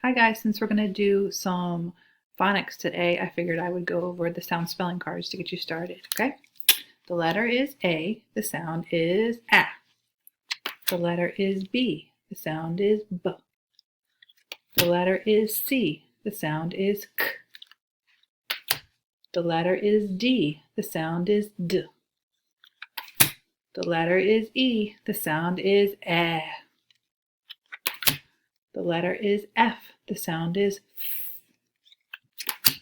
Hi guys, since we're going to do some phonics today, I figured I would go over the sound spelling cards to get you started, okay? The letter is A, the sound is A. The letter is B, the sound is B. The letter is C, the sound is K. The letter is D, the sound is D. The letter is E, the sound is E. The letter is F, the sound is F.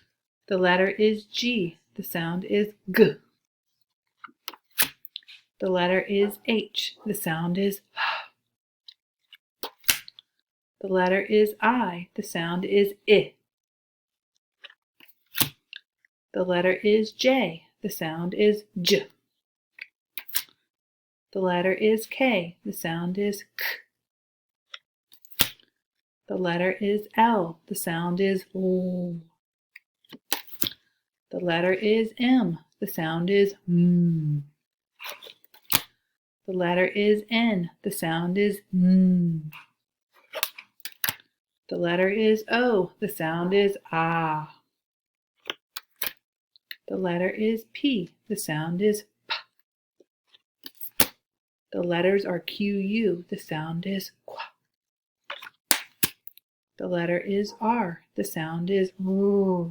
The letter is G, the sound is G. The letter is H, the sound is H. The letter is I, the sound is I. The letter is J, the sound is J. The letter is K, the sound is K. The letter is L, the sound is L. The letter is M, the sound is M. The letter is N, the sound is N. The letter is O, the sound is Ah. The letter is P, the sound is P. The letters are QU, the sound is Qu. The letter is R, the sound is R.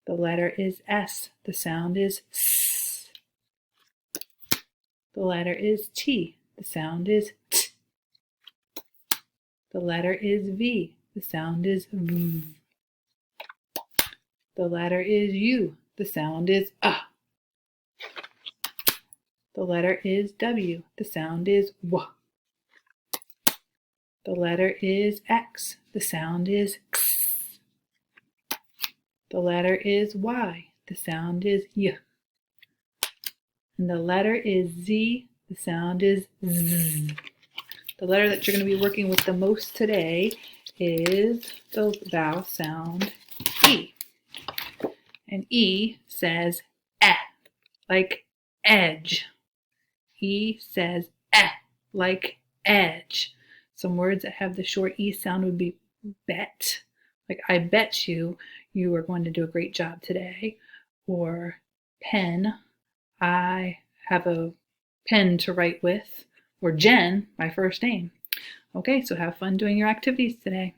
The letter is S, the sound is S. The letter is T, the sound is T. The letter is V, the sound is V. The letter is U, the sound is Ah. The letter is W, the sound is W. The letter is X, the sound is X. The letter is Y, the sound is Y. And the letter is Z, the sound is Z. The letter that you're going to be working with the most today is the vowel sound E. And E says eh, like edge. E says eh, like edge. Some words that have the short E sound would be bet. Like I bet you are going to do a great job today. Or pen, I have a pen to write with. Or Jen, my first name. Okay, so have fun doing your activities today.